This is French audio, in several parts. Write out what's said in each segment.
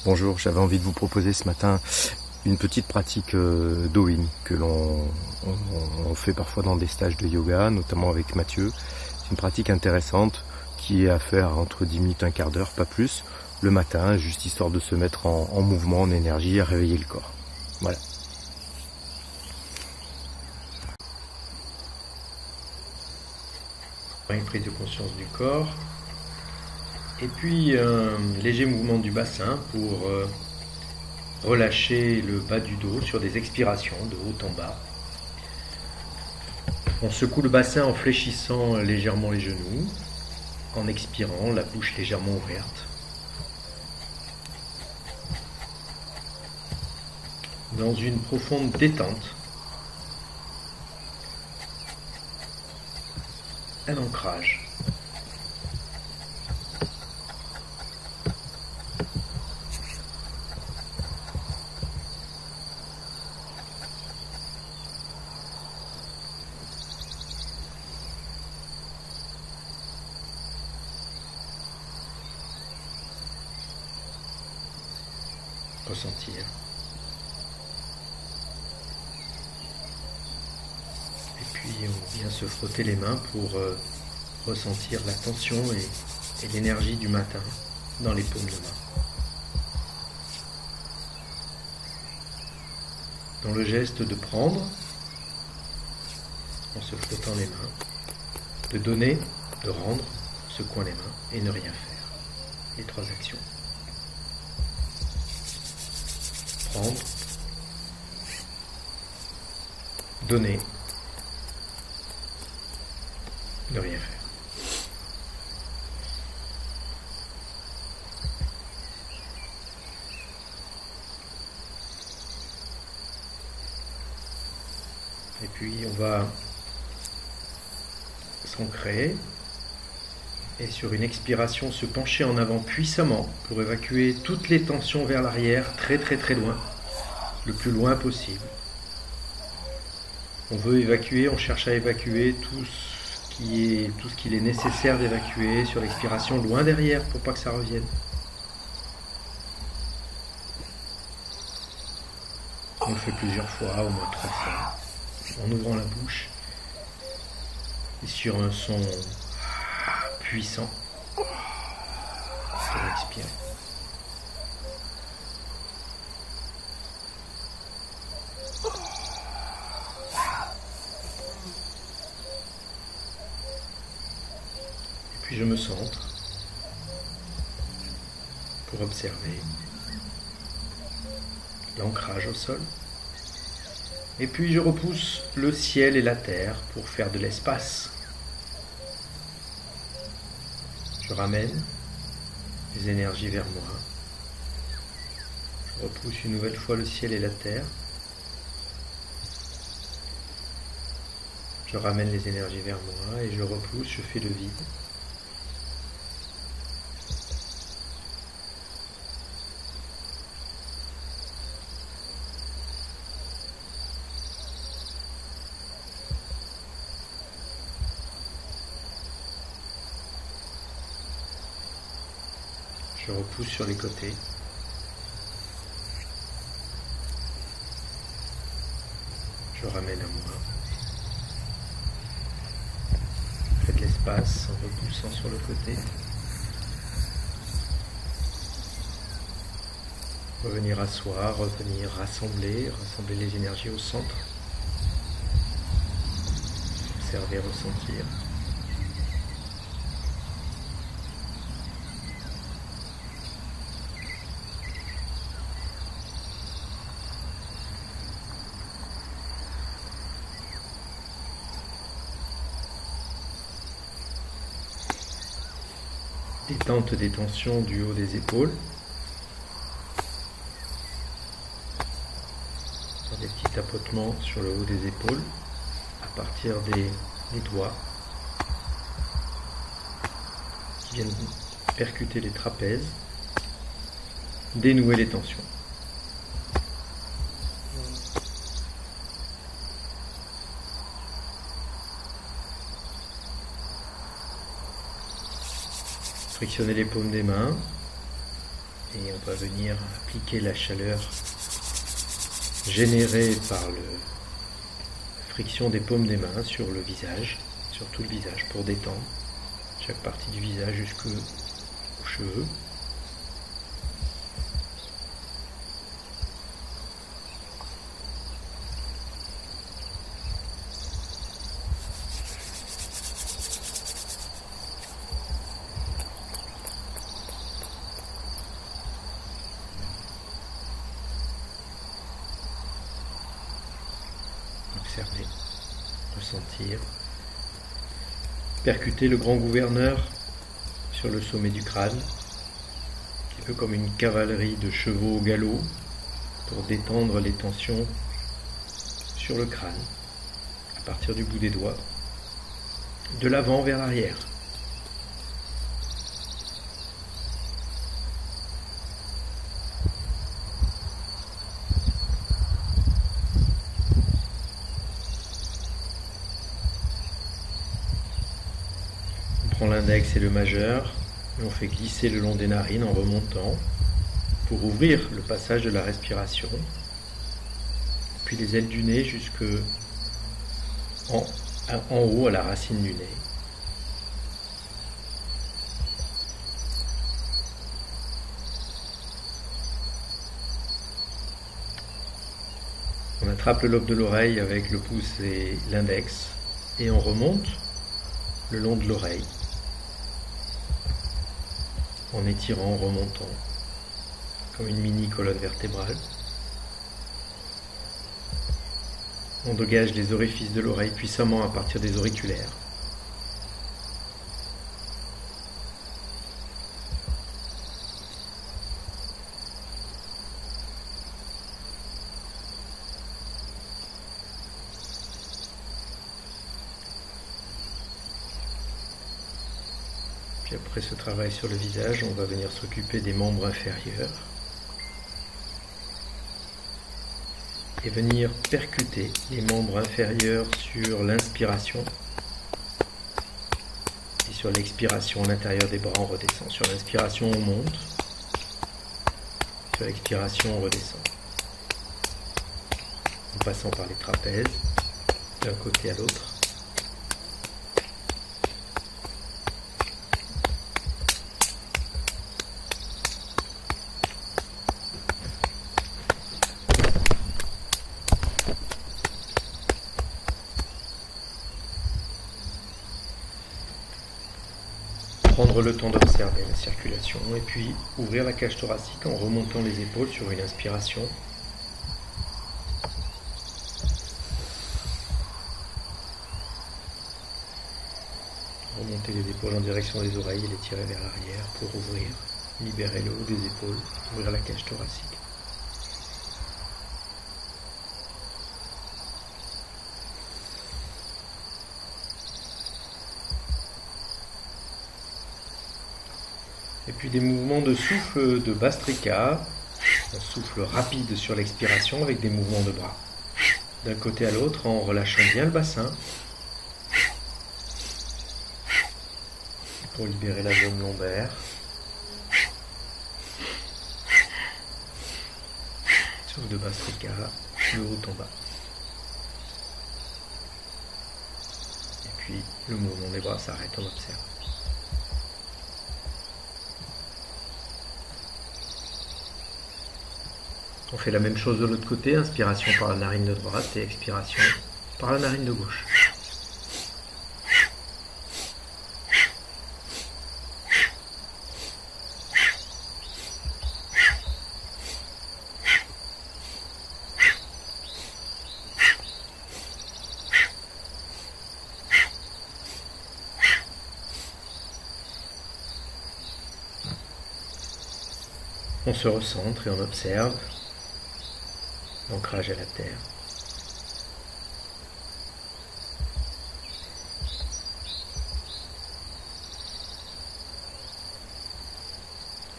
Bonjour, j'avais envie de vous proposer ce matin une petite pratique d'O-In que l'on fait parfois dans des stages de yoga, notamment avec Mathieu. C'est une pratique intéressante qui est à faire entre 10 minutes, un quart d'heure, pas plus, le matin, juste histoire de se mettre en mouvement, en énergie, à réveiller le corps. Voilà. Une prise de conscience du corps. Et puis un léger mouvement du bassin pour relâcher le bas du dos sur des expirations de haut en bas. On secoue le bassin en fléchissant légèrement les genoux, en expirant, la bouche légèrement ouverte. Dans une profonde détente, un ancrage. Ressentir. Et puis on vient se frotter les mains pour ressentir la tension et l'énergie du matin dans les paumes de main. Dans le geste de prendre, en se frottant les mains, de donner, de rendre, secouant les mains et ne rien faire. Les trois actions. Prendre, donner, ne rien faire. Et puis on va s'ancrer et sur une expiration se pencher en avant puissamment pour évacuer toutes les tensions vers l'arrière, très très très loin, le plus loin possible. On veut évacuer, on cherche à évacuer tout ce qu'il est nécessaire d'évacuer sur l'expiration loin derrière pour pas que ça revienne. On le fait plusieurs fois, au moins 3 fois, en ouvrant la bouche et sur un son puissant pour expirer. Et puis je me centre pour observer l'ancrage au sol. Et puis je repousse le ciel et la terre pour faire de l'espace. Je ramène les énergies vers moi. Je repousse une nouvelle fois le ciel et la terre. Je ramène les énergies vers moi et je repousse, je fais le vide. Je repousse sur les côtés. Je ramène à moi. Faites l'espace en repoussant sur le côté. Revenir à soi, revenir rassembler les énergies au centre. Observer, ressentir. Détente des tensions du haut des épaules. Faire des petits tapotements sur le haut des épaules à partir des doigts qui viennent percuter les trapèzes, dénouer les tensions. Frictionnez les paumes des mains et on va venir appliquer la chaleur générée par la friction des paumes des mains sur le visage, sur tout le visage pour détendre chaque partie du visage jusqu'aux cheveux. Observer, ressentir, percuter le grand gouverneur sur le sommet du crâne, un petit peu comme une cavalerie de chevaux au galop pour détendre les tensions sur le crâne, à partir du bout des doigts, de l'avant vers l'arrière. On prend l'index et le majeur et on fait glisser le long des narines en remontant pour ouvrir le passage de la respiration, puis les ailes du nez jusque en haut à la racine du nez. On attrape le lobe de l'oreille avec le pouce et l'index et on remonte le long de l'oreille en étirant, en remontant comme une mini colonne vertébrale. On dégage les orifices de l'oreille puissamment à partir des auriculaires. Puis après ce travail sur le visage, on va venir s'occuper des membres inférieurs et venir percuter les membres inférieurs sur l'inspiration et sur l'expiration à l'intérieur des bras. On redescend. Sur l'inspiration, on monte. Sur l'expiration, on redescend. En passant par les trapèzes, d'un côté à l'autre. Prendre le temps d'observer la circulation et puis ouvrir la cage thoracique en remontant les épaules sur une inspiration. Remonter les épaules en direction des oreilles et les tirer vers l'arrière pour ouvrir, libérer le haut des épaules, ouvrir la cage thoracique. Et puis des mouvements de souffle de Bhastrika, un souffle rapide sur l'expiration avec des mouvements de bras. D'un côté à l'autre en relâchant bien le bassin pour libérer la zone lombaire. Souffle de Bhastrika, de haut en bas. Et puis le mouvement des bras s'arrête, on observe. On fait la même chose de l'autre côté, inspiration par la narine de droite et expiration par la narine de gauche. On se recentre et on observe l'ancrage à la terre.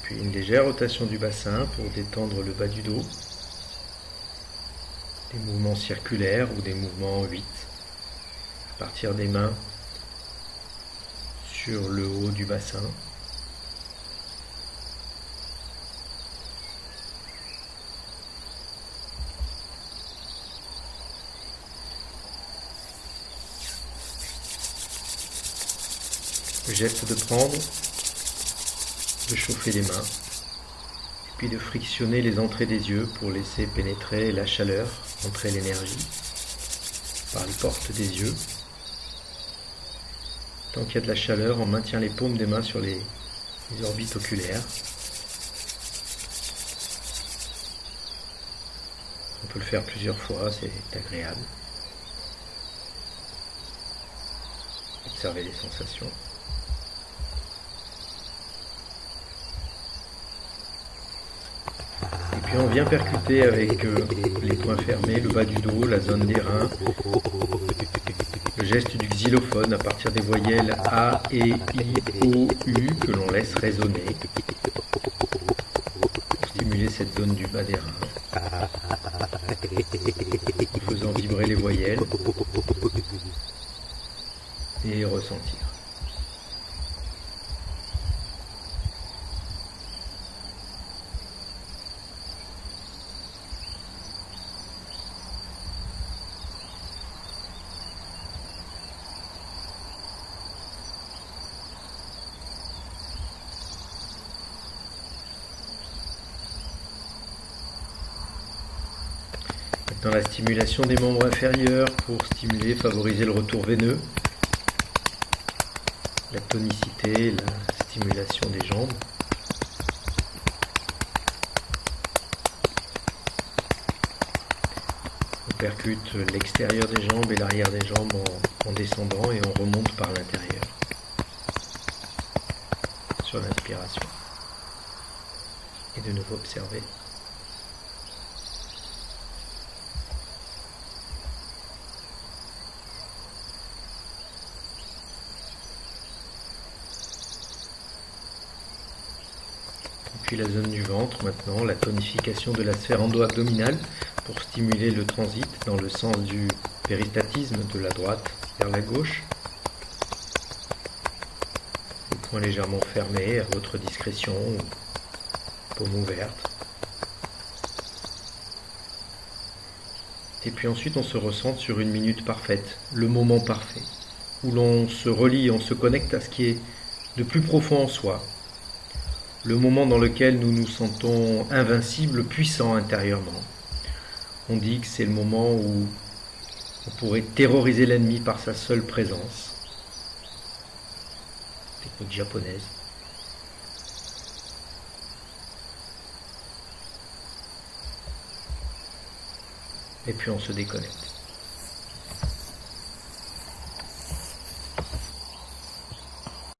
Puis une légère rotation du bassin pour détendre le bas du dos. Des mouvements circulaires ou des mouvements en 8. À partir des mains sur le haut du bassin. Le geste de prendre, de chauffer les mains, et puis de frictionner les entrées des yeux pour laisser pénétrer la chaleur, entrer l'énergie par les portes des yeux. Tant qu'il y a de la chaleur, on maintient les paumes des mains sur les orbites oculaires. On peut le faire plusieurs fois, c'est agréable. Observez les sensations. Et puis on vient percuter avec les poings fermés, le bas du dos, la zone des reins. Le geste du xylophone à partir des voyelles A, E, I, O, U que l'on laisse résonner pour stimuler cette zone du bas des reins, en faisant vibrer les voyelles et ressentir. Dans la stimulation des membres inférieurs pour stimuler, favoriser le retour veineux, la tonicité, la stimulation des jambes. On percute l'extérieur des jambes et l'arrière des jambes en descendant et on remonte par l'intérieur sur l'inspiration. Et de nouveau observer. Puis la zone du ventre maintenant, la tonification de la sphère endo-abdominale pour stimuler le transit dans le sens du péristatisme de la droite vers la gauche. Les poings légèrement fermés à votre discrétion, paume ouverte. Et puis ensuite on se ressent sur une minute parfaite, le moment parfait, où l'on se relie, on se connecte à ce qui est de plus profond en soi. Le moment dans lequel nous nous sentons invincibles, puissants intérieurement. On dit que c'est le moment où on pourrait terroriser l'ennemi par sa seule présence. Technique japonaise. Et puis on se déconnecte.